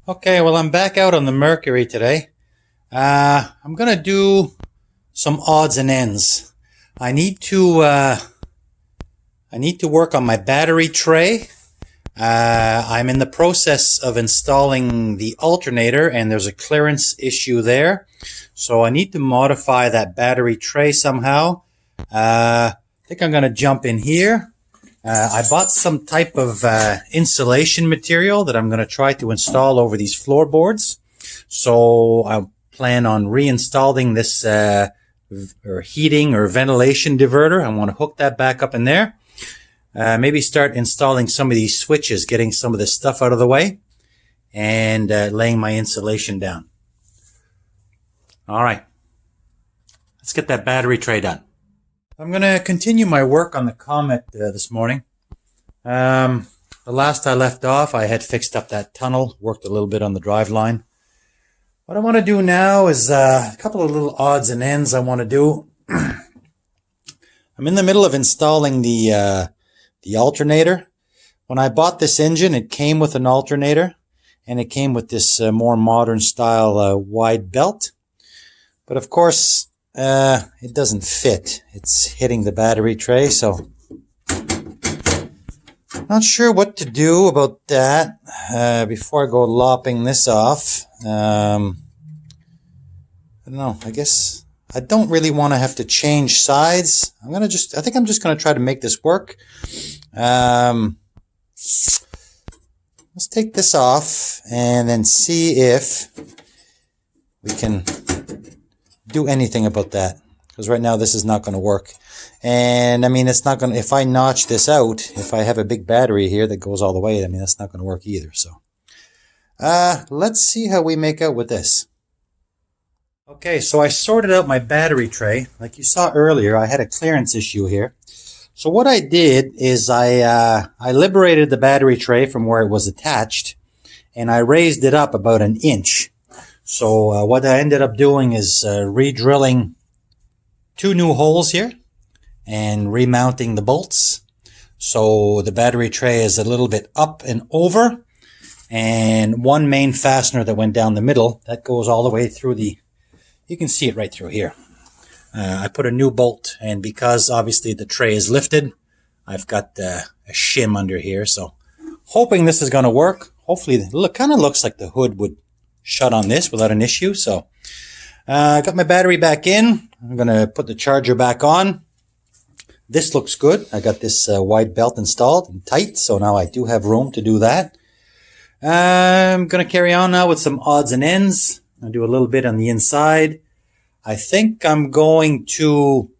Okay, well, I'm back out on the Mercury today. I'm gonna do some odds and ends. I need to work on my battery tray. I'm in the process of installing the alternator, and there's a clearance issue there. So I need to modify that battery tray somehow. I think I'm gonna jump in here. I bought some type of insulation material that I'm going to try to install over these floorboards. So I plan on reinstalling this or heating or ventilation diverter. I want to hook that back up in there. Maybe start installing some of these switches, getting some of this stuff out of the way, and laying my insulation down. All right, let's get that battery tray done. I'm going to continue my work on the Comet this morning. The last I left off, I had fixed up that tunnel, worked a little bit on the drive line. What I want to do now is a couple of little odds and ends I want to do. I'm in the middle of installing the alternator. When I bought this engine, it came with an alternator, and it came with this more modern style wide belt. But of course, it doesn't fit. It's hitting the battery tray, so not sure what to do about that before I go lopping this off. I don't know. I guess I don't really want to have to change sides. I think I'm just gonna try to make this work. Let's take this off and then see if we can do anything about that, because right now this is not going to work. And I mean, it's not going to, if I notch this out, if I have a big battery here that goes all the way, I mean, that's not going to work either. So let's see how we make out with this. Okay, so I sorted out my battery tray. Like you saw earlier, I had a clearance issue here. So what I did is I liberated the battery tray from where it was attached, and I raised it up about an inch. So what I ended up doing is re-drilling 2 new holes here and remounting the bolts. So the battery tray is a little bit up and over, and one main fastener that went down the middle, that goes all the way through you can see it right through here. I put a new bolt, and because obviously the tray is lifted, I've got a shim under here. So hoping this is going to work. Hopefully, it kind of looks like the hood would shut on this without an issue. So I got my battery back in. I'm going to put the charger back on. This looks good. I got this wide belt installed and tight, so now I do have room to do that. I'm going to carry on now with some odds and ends. I'll do a little bit on the inside. I think I'm going to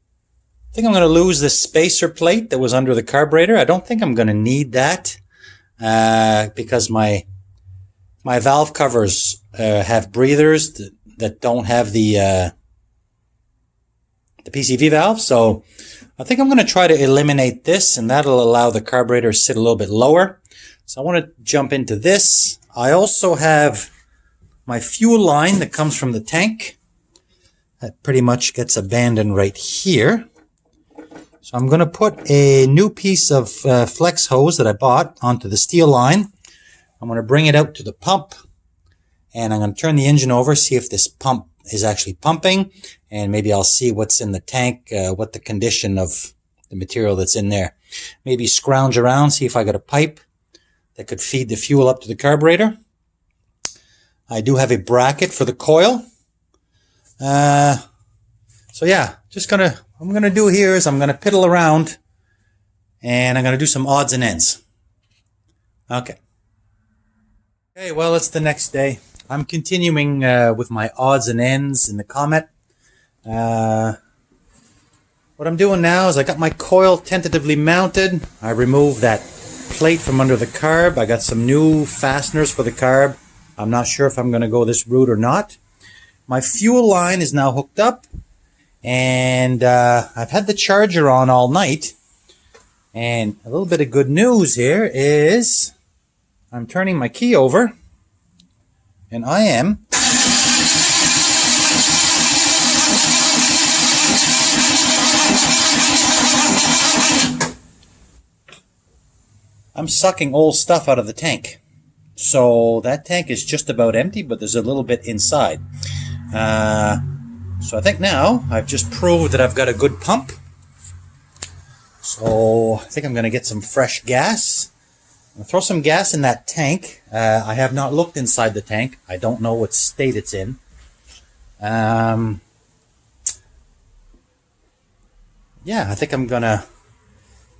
lose this spacer plate that was under the carburetor. I don't think I'm going to need that because my valve covers have breathers that don't have the PCV valve. So I think I'm going to try to eliminate this, and that'll allow the carburetor to sit a little bit lower. So I want to jump into this. I also have my fuel line that comes from the tank. That pretty much gets abandoned right here. So I'm going to put a new piece of flex hose that I bought onto the steel line. I'm going to bring it out to the pump, and I'm going to turn the engine over, see if this pump is actually pumping, and maybe I'll see what's in the tank, what the condition of the material that's in there. Maybe scrounge around, see if I got a pipe that could feed the fuel up to the carburetor. I do have a bracket for the coil. So yeah, what I'm going to do here is I'm going to piddle around, and I'm going to do some odds and ends. Okay, well, it's the next day. I'm continuing with my odds and ends in the Comet. What I'm doing now is I got my coil tentatively mounted. I removed that plate from under the carb. I got some new fasteners for the carb. I'm not sure if I'm going to go this route or not. My fuel line is now hooked up, and I've had the charger on all night. And a little bit of good news here is I'm turning my key over, and I'm sucking old stuff out of the tank. So that tank is just about empty, but there's a little bit inside. So I think now I've just proved that I've got a good pump. So I think I'm going to get some fresh gas. I'm going to throw some gas in that tank. I have not looked inside the tank. I don't know what state it's in. Yeah, I think I'm going to...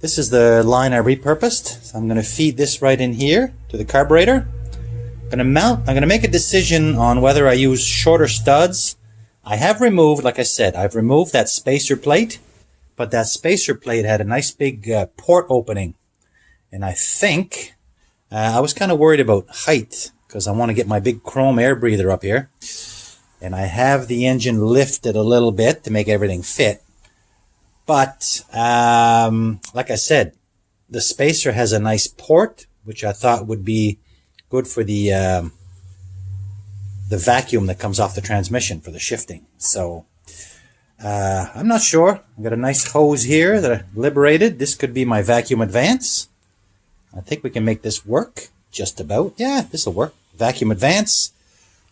This is the line I repurposed. So I'm going to feed this right in here to the carburetor. I'm going to make a decision on whether I use shorter studs. I have removed, like I said, I've removed that spacer plate, but that spacer plate had a nice big port opening. And I think I was kind of worried about height because I want to get my big chrome air breather up here. And I have the engine lifted a little bit to make everything fit. But like I said, the spacer has a nice port, which I thought would be good for the vacuum that comes off the transmission for the shifting. So I'm not sure. I've got a nice hose here that I liberated. This could be my vacuum advance. I think we can make this work just about. Yeah, this will work. Vacuum advance.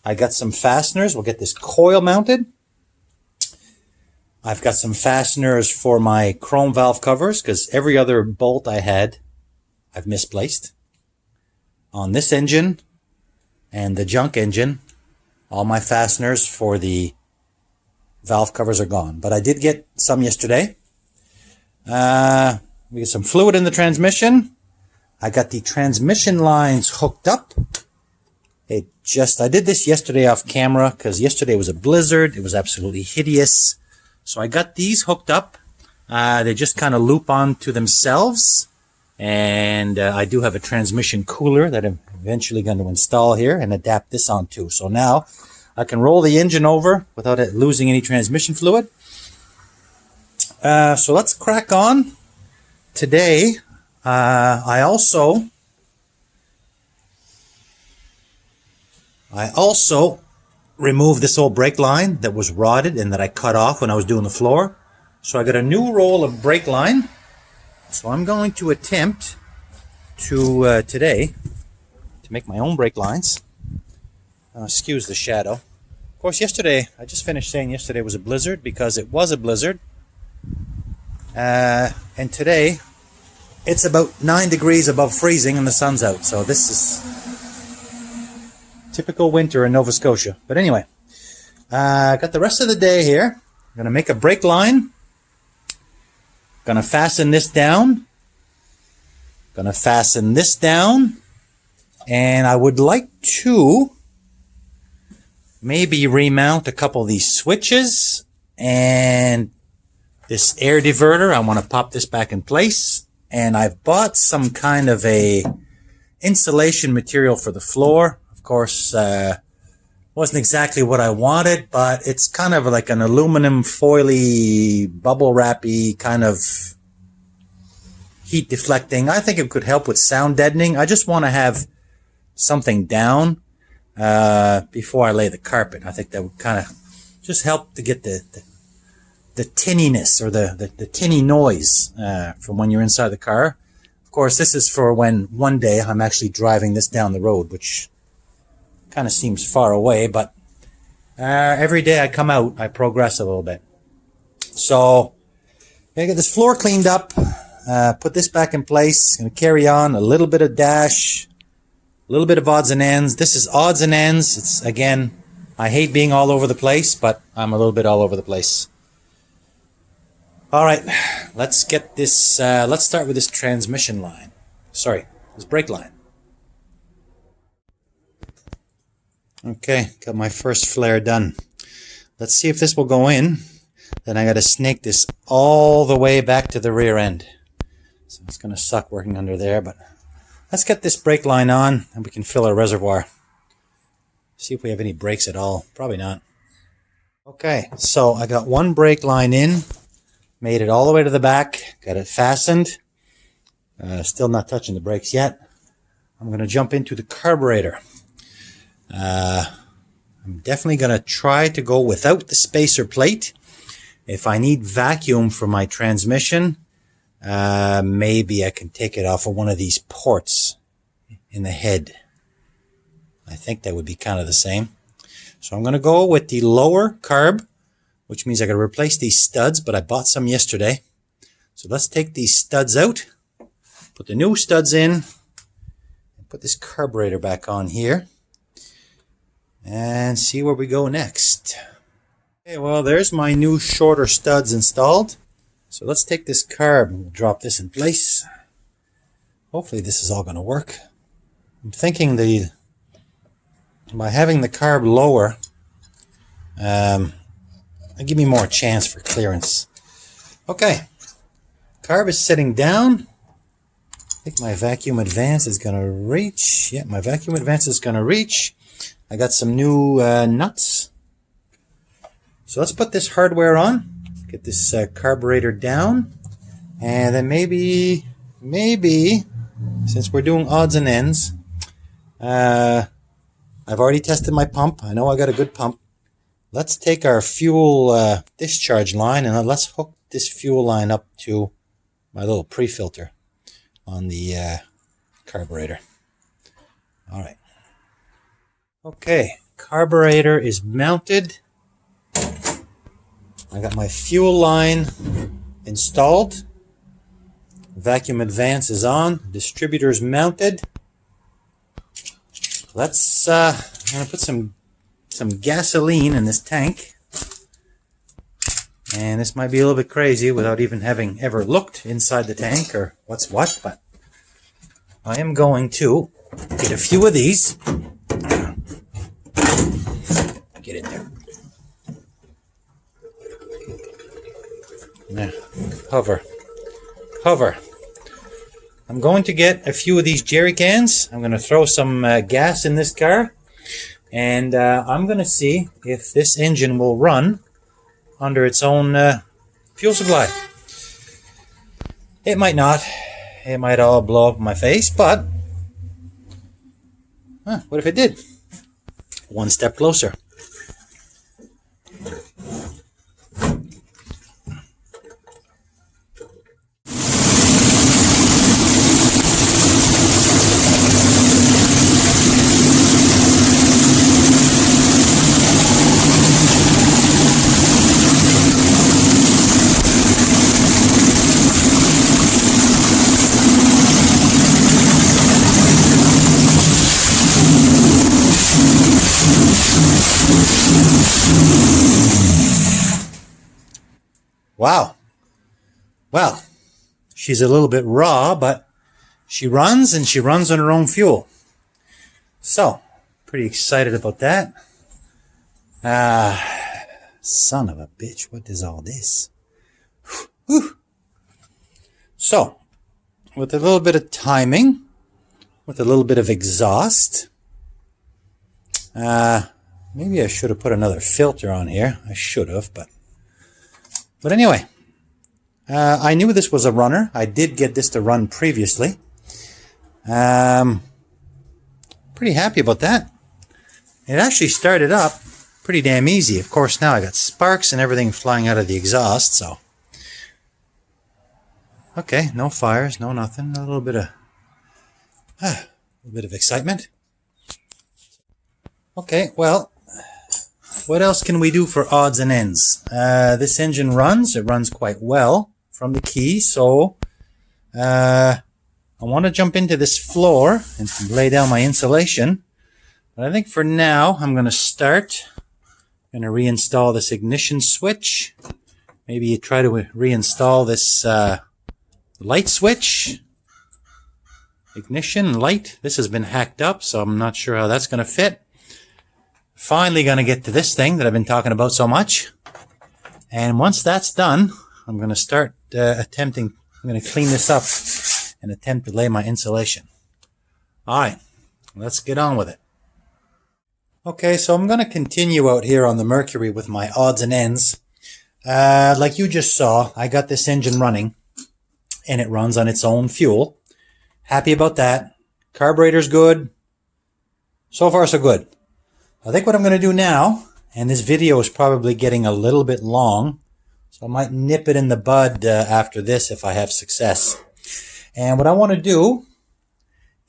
I got some fasteners. We'll get this coil mounted. I've got some fasteners for my chrome valve covers because every other bolt I had, I've misplaced. On this engine and the junk engine, all my fasteners for the valve covers are gone. But I did get some yesterday. We get some fluid in the transmission. I got the transmission lines hooked up. I did this yesterday off camera because yesterday was a blizzard. It was absolutely hideous. So I got these hooked up. They just kind of loop onto themselves. And I do have a transmission cooler that I'm eventually going to install here and adapt this onto. So now I can roll the engine over without it losing any transmission fluid. So let's crack on. Today, I also removed this old brake line that was rotted and that I cut off when I was doing the floor. So I got a new roll of brake line. So I'm going to attempt to today to make my own brake lines. Excuse the shadow. Of course, yesterday, I just finished saying yesterday was a blizzard because it was a blizzard. And today, it's about 9 degrees above freezing and the sun's out. So this is typical winter in Nova Scotia. But anyway, got the rest of the day here. I'm going to make a brake line. Going to fasten this down. Going to fasten this down. And I would like to maybe remount a couple of these switches and this air diverter. I want to pop this back in place. And I've bought some kind of a insulation material for the floor. Of course, wasn't exactly what I wanted, but it's kind of like an aluminum foily, bubble wrappy kind of heat deflecting. I think it could help with sound deadening. I just want to have something down before I lay the carpet. I think that would kind of just help to get the tinniness or the tinny noise from when you're inside the car. Of course, this is for when one day I'm actually driving this down the road, which kind of seems far away, but every day I come out, I progress a little bit. So, gonna get this floor cleaned up, put this back in place, gonna carry on a little bit of dash, a little bit of odds and ends. This is odds and ends. It's, again, I hate being all over the place, but I'm a little bit all over the place. All right, let's get this, let's start with this transmission line. Sorry, this brake line. Okay, got my first flare done. Let's see if this will go in. Then I got to snake this all the way back to the rear end. So it's going to suck working under there, but let's get this brake line on and we can fill our reservoir. See if we have any brakes at all. Probably not. Okay, so I got one brake line in, made it all the way to the back, got it fastened. Still not touching the brakes yet. I'm going to jump into the carburetor. I'm definitely going to try to go without the spacer plate. If I need vacuum for my transmission, maybe I can take it off of one of these ports in the head. I think that would be kind of the same. So I'm going to go with the lower carb, which means I got to replace these studs, but I bought some yesterday. So let's take these studs out, put the new studs in, and put this carburetor back on here, and see where we go next. Okay, well, there's my new shorter studs installed. So let's take this carb and we'll drop this in place. Hopefully this is all going to work. I'm thinking by having the carb lower, it'll give me more chance for clearance. Okay, carb is sitting down. I think my vacuum advance is going to reach. Yeah, my vacuum advance is going to reach. I got some new nuts. So let's put this hardware on, get this carburetor down, and then maybe, since we're doing odds and ends, I've already tested my pump. I know I got a good pump. Let's take our fuel discharge line and let's hook this fuel line up to my little pre-filter on the carburetor. All right. Okay, carburetor is mounted. I got my fuel line installed. Vacuum advance is on. Distributor is mounted. Let's I'm gonna put some gasoline in this tank. And this might be a little bit crazy without even having ever looked inside the tank or what's what, but I am going to get a few of these. Get in there. Now, hover. I'm going to get a few of these jerry cans. I'm going to throw some gas in this car, and I'm going to see if this engine will run under its own fuel supply. It might not. It might all blow up in my face, but what if it did? One step closer. Wow. Well, she's a little bit raw, but she runs, and she runs on her own fuel. So, pretty excited about that. Son of a bitch, what is all this? Whew. So, with a little bit of timing, with a little bit of exhaust, maybe I should have put another filter on here. I should have, but anyway, I knew this was a runner. I did get this to run previously. Pretty happy about that. It actually started up pretty damn easy. Of course, now I got sparks and everything flying out of the exhaust, so. Okay, no fires, no nothing. A little bit of excitement. Okay, well, what else can we do for odds and ends? This engine runs. It runs quite well from the key, so I want to jump into this floor and lay down my insulation. But I think for now, I'm going to start. I'm going to reinstall this ignition switch. Maybe try to reinstall this light switch. Ignition, light. This has been hacked up, so I'm not sure how that's going to fit. Finally going to get to this thing that I've been talking about so much. And once that's done, I'm going to start I'm going to clean this up and attempt to lay my insulation. Alright, let's get on with it. Okay, so I'm going to continue out here on the Mercury with my odds and ends. Like you just saw, I got this engine running, and it runs on its own fuel. Happy about that. Carburetor's good. So far, so good. I think what I'm going to do now, and this video is probably getting a little bit long, so I might nip it in the bud after this if I have success. And what I want to do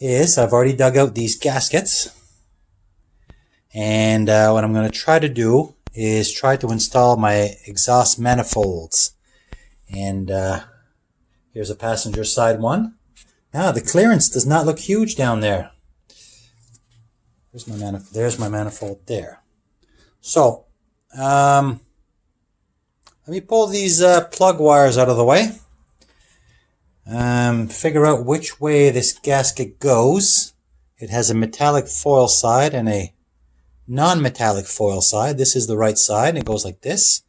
is, I've already dug out these gaskets. And what I'm going to try to do is try to install my exhaust manifolds. And here's a passenger side one. Now the clearance does not look huge down there. There's my manifold there. So let me pull these plug wires out of the way. Figure out which way this gasket goes. It has a metallic foil side and a non-metallic foil side. This is the right side, and it goes like this.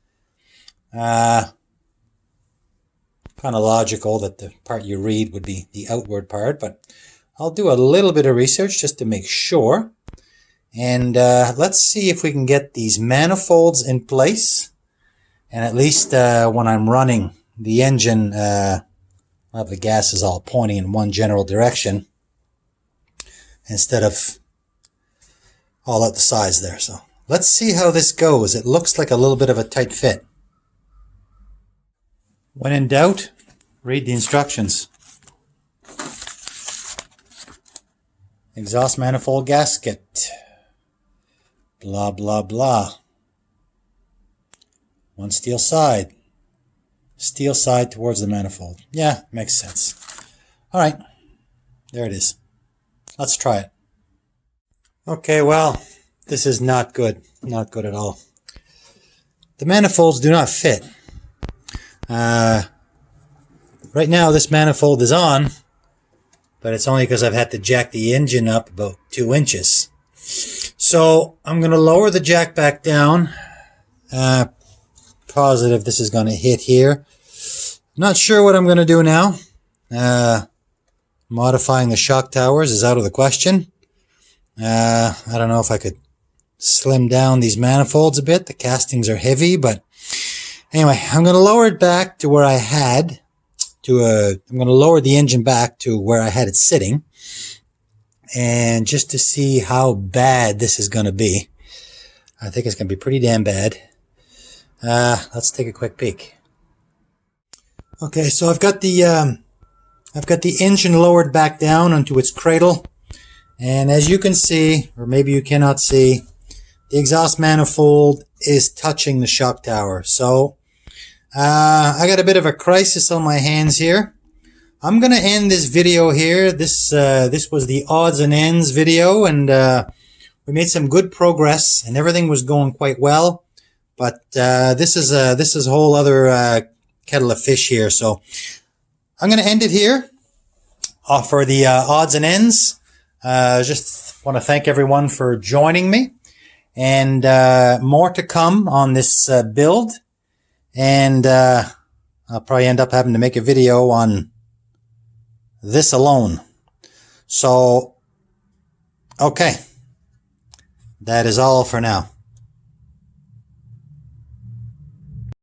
Kind of logical that the part you read would be the outward part, but I'll do a little bit of research just to make sure. And let's see if we can get these manifolds in place. And at least when I'm running the engine, well, the gas is all pointing in one general direction instead of all out the sides there. So let's see how this goes. It looks like a little bit of a tight fit. When in doubt, read the instructions. Exhaust manifold gasket. Blah, blah, blah. One steel side. Steel side towards the manifold. Yeah, makes sense. All right, there it is. Let's try it. Okay, well, this is not good. Not good at all. The manifolds do not fit. Right now this manifold is on, but it's only because I've had to jack the engine up about 2 inches. So I'm going to lower the jack back down. Positive this is going to hit here. Not sure what I'm going to do now. Modifying the shock towers is out of the question. I don't know if I could slim down these manifolds a bit. The castings are heavy, but anyway, I'm going to lower it back to where I had I'm going to lower the engine back to where I had it sitting, and just to see how bad this is going to be. I think it's going to be pretty damn bad. Let's take a quick peek. Okay, so I've got the engine lowered back down onto its cradle, and as you can see, or maybe you cannot see, the exhaust manifold is touching the shock tower. So I got a bit of a crisis on my hands here. I'm going to end this video here. This was the odds and ends video, and we made some good progress, and everything was going quite well. But this is a whole other kettle of fish here. So I'm going to end it here. For the odds and ends, just want to thank everyone for joining me, and more to come on this build. And I'll probably end up having to make a video on this alone. So, okay. That is all for now.